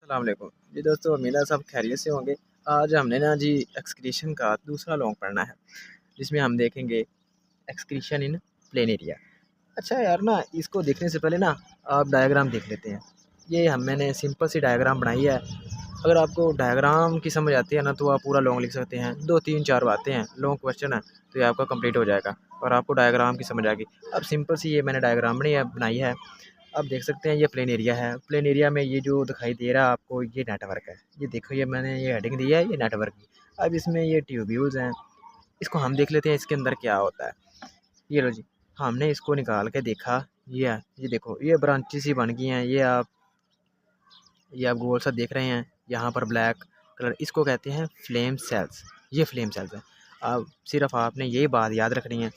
अस्सलाम वालेकुम। जी दोस्तों, उम्मीद है सब खैरियत से होंगे। आज हमने ना जी एक्सक्रीशन का दूसरा लॉन्ग पढ़ना है, जिसमें हम देखेंगे एक्सक्रीशन इन प्लेन एरिया। अच्छा यार ना, इसको देखने से पहले ना आप डायग्राम देख लेते हैं। ये मैंने सिंपल सी डायग्राम बनाई है। अगर आपको डायग्राम की समझ आती है ना, तो आप पूरा लॉन्ग लिख सकते हैं। 2 3 4 बातें हैं, लॉन्ग क्वेश्चन है, तो ये आपका कंप्लीट हो जाएगा और आपको डायग्राम की समझ आ गई। अब सिंपल सी ये मैंने डायग्राम बनाई है। अब देख सकते हैं ये प्लेन एरिया है। प्लेन एरिया में ये जो दिखाई दे रहा है आपको, ये नेटवर्क है। ये देखो, ये मैंने ये हेडिंग दी है, ये नेटवर्क की। अब इसमें ये ट्यूब्यूल्स हैं, इसको हम देख लेते हैं इसके अंदर क्या होता है। ये लो जी, हमने इसको निकाल के देखा। ये देखो, ये ब्रांचेस ही बन गई हैं। ये आप गोल सा देख रहे हैं, यहाँ पर ब्लैक कलर, इसको कहते हैं फ्लेम सेल्स। ये फ्लेम सेल्स हैं। अब सिर्फ आपने यही बात याद रखनी है,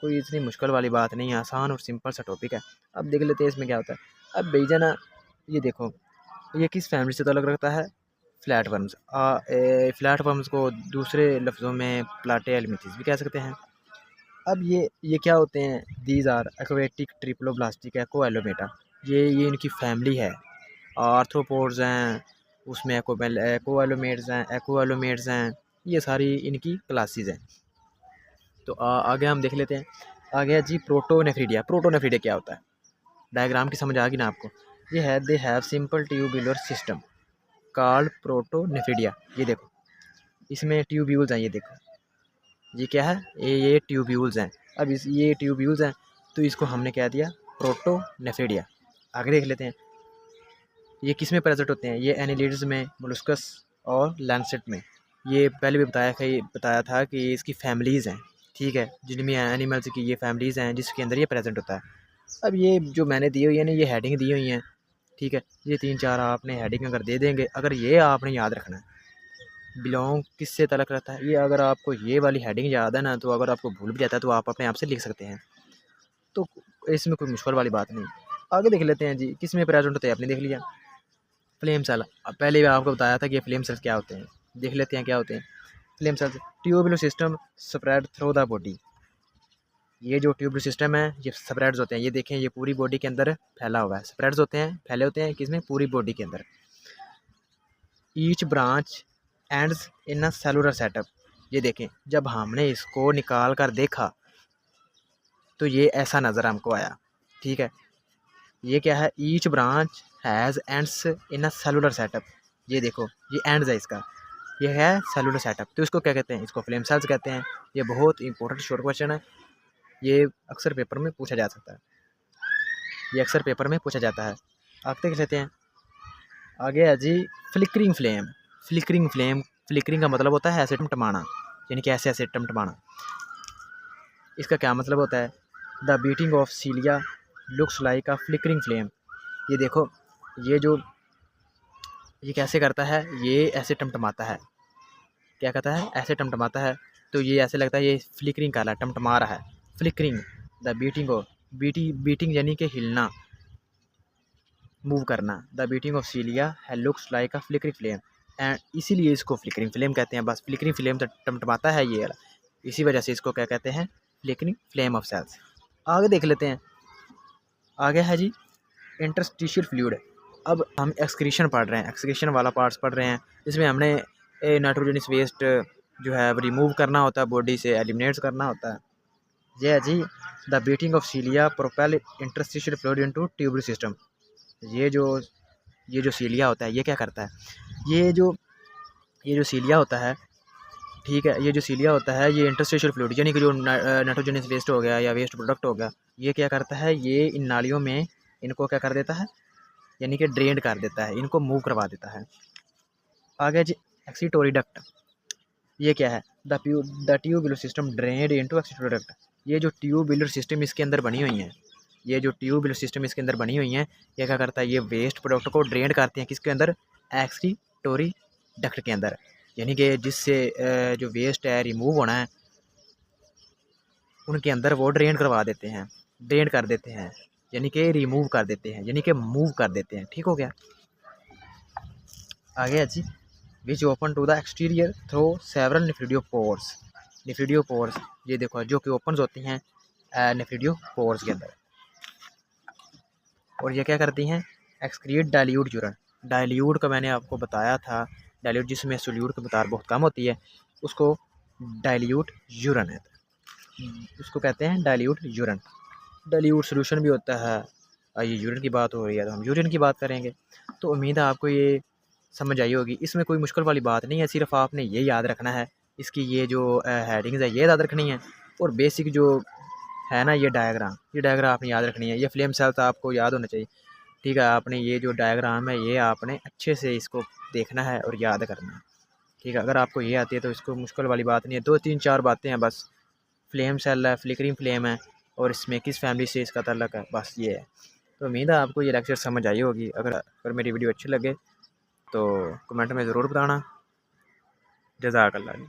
कोई इतनी मुश्किल वाली बात नहीं है, आसान और सिंपल सा टॉपिक है। अब देख लेते हैं इसमें क्या होता है। अब बेजना, ये देखो, ये किस फैमिली से ताल्लुक़ रखता है? Flat worms. फ्लैट वर्म्स को दूसरे लफ्ज़ों में प्लाटिहेल्मिंथेस भी कह सकते हैं। अब ये क्या होते हैं? These are aquatic triploblastic acoelomata. ये इनकी फैमिली है। आर्थ्रोपोड्स हैं, उसमें एक्वालोमेट्स हैं। ये सारी इनकी क्लासेस हैं। तो आगे हम देख लेते हैं। आ गया जी प्रोटोनेफ्रिडिया। प्रोटोनेफ्रिडिया क्या होता है? डायग्राम की समझ आ गई ना आपको? ये है, they have simple tubular system called protonephridia. ये देखो, इसमें ट्यूब्यूल्स हैं। ये देखो, ये क्या है? ये ट्यूब्यूल्स हैं। अब ये ट्यूब्यूल्स हैं, तो इसको हमने क्या दिया? प्रोटोनेफ्रिडिया। आगे देख लेते हैं, ये किस में प्रेजेंट होते हैं? ये एनिलिड्स में, मोलस्कस और लैंसेट में। ये पहले भी बताया था कि इसकी फैमिलीज़ हैं, ठीक है, जिनमें एनिमल्स की ये फैमिलीज़ हैं, जिसके अंदर ये प्रेजेंट होता है। अब ये जो मैंने दी हुई है ना, ये हेडिंग दी हुई हैं, ठीक है। ये 3 4 आपने हेडिंग अगर दे देंगे, अगर ये आपने याद रखना है बिलोंग किससे तलक रहता है, ये अगर आपको ये वाली हेडिंग याद है ना, तो अगर आपको भूल भी जाता है तो आप अपने आप से लिख सकते हैं। तो इसमें कोई मुश्किल वाली बात नहीं। आगे देख लेते हैं जी, किस में प्रेजेंट होते हैं, आपने देख लिया। Flame cell. अब पहले भी आपको बताया था कि फ्लेम सेल्स क्या होते हैं। देख लेते हैं क्या होते हैं flame cells. Tubular system spread through the body. ये जो ट्यूबुलर सिस्टम है, ये स्प्रेड्स होते हैं। ये देखें, ये पूरी बॉडी के अंदर फैला हुआ है। स्प्रेड्स होते हैं, फैले होते हैं किसमें? पूरी बॉडी के अंदर। Each branch ends in a cellular setup. ये देखें, जब हमने इसको निकाल कर देखा तो ये ऐसा नज़र हमको आया, ठीक है। ये क्या है? Each branch has ends in a cellular setup. ये देखो, ये एंड्स है इसका, ये है सेलुलर सेटअप। तो इसको क्या कहते हैं? इसको फ्लेम सेल्स कहते हैं। ये बहुत इंपॉर्टेंट शॉर्ट क्वेश्चन है, ये अक्सर पेपर में पूछा जा सकता है, ये अक्सर पेपर में पूछा जाता है। आगे देख लेते हैं। आगे है जी फ्लिकरिंग फ्लेम। फ्लिकरिंग का मतलब होता है ऐसे टमटमाना, यानी कि ऐसे टमटमाना। इसका क्या मतलब होता है? The beating of सीलिया looks like a flickering flame. ये देखो, ये कैसे करता है? ये ऐसे टमटमाता है। क्या कहता है? ऐसे टमटमाता है। तो ये ऐसे लगता है ये फ्लिकरिंग कर रहा है, टमटमा रहा है। Flickering, the beating of, beating यानी कि हिलना, मूव करना। The beating of सीलिया looks like a flickering flame, and इसीलिए इसको फ्लिकरिंग फ्लेम कहते हैं। बस फ्लिकरिंग फ्लेम तो टमटमाता है ये, इसी वजह से इसको क्या कहते हैं? Flickering flame of cells. आगे देख लेते हैं। आगे है जी इंटरस्टिशियल फ्लूइड। अब हम एक्सक्रीशन पढ़ रहे हैं, एक्सक्रीशन वाला पार्ट्स पढ़ रहे हैं। इसमें हमने नाइट्रोजनस वेस्ट जो है रिमूव करना होता है, बॉडी से एलिमिनेट करना होता है। ये है जी the beating of cilia propel interstitial fluid into tubular system. ये जो सीलिया होता है, ये क्या करता है? ये जो सीलिया होता है, ठीक है, ये जो सीलिया होता है, ये इंटरस्टिशियल फ्लूइड यानी कि जो नाइट्रोजनस वेस्ट हो गया या वेस्ट प्रोडक्ट हो गया, ये क्या करता है? ये इन नालियों में इनको क्या कर देता है? यानी कि ड्रेन कर देता है, इनको मूव करवा देता है। आगे जी एक्सीटोरी डक्ट। ये क्या है? The tubular system drained into excretory duct. ये जो ट्यूबुलर सिस्टम इसके अंदर बनी हुई हैं, ये क्या करता है? ये वेस्ट प्रोडक्ट को ड्रेन करते हैं किसके अंदर? एक्सीटोरी डक्ट के अंदर। यानी कि जिससे जो वेस्ट है रिमूव होना है, उनके अंदर वो ड्रेन करवा देते हैं, ड्रेन कर देते हैं, यानी कि रिमूव कर देते हैं, यानी कि मूव कर देते हैं। ठीक हो गया। आगे है जी which open to the exterior through several nephridiopores. Nephridiopores, ये देखो, जो कि ओपन होती हैं नेफ्रिडियोपोर्स के अंदर, और ये क्या करती हैं? Excrete dilute urine. डाइल्यूट का मैंने आपको बताया था, डाइल्यूट जिसमें सोल्यूट की मकदार बहुत कम होती है उसको डाइल्यूट यूरन है, उसको कहते हैं डाइल्यूट यूरन। डाइल्यूट सोल्यूशन भी होता है। ये यूरिन की बात हो रही है तो हम यूरिन की बात करेंगे। तो उम्मीद है आपको ये समझ आई होगी। इसमें कोई मुश्किल वाली बात नहीं है, सिर्फ आपने ये याद रखना है, इसकी ये जो हेडिंग्स है ये याद रखनी है, और बेसिक जो है ना ये डायग्राम आपने याद रखनी है। ये फ्लेम सेल्स आपको याद होना चाहिए, ठीक है। आपने ये जो डायग्राम है ये आपने अच्छे से इसको देखना है और याद करना है, ठीक है। अगर आपको ये आती है तो इसको मुश्किल वाली बात नहीं है, 2-3-4 बातें हैं बस। फ्लेम सेल है, फ्लिकरिंग फ्लेम है, और इसमें किस फैमिली से इसका ताल्लुक है, बस ये है। तो उम्मीद है आपको ये लेक्चर समझ आई होगी। अगर मेरी वीडियो अच्छी लगे तो कमेंट में ज़रूर बताना। जज़ाकल्लाह।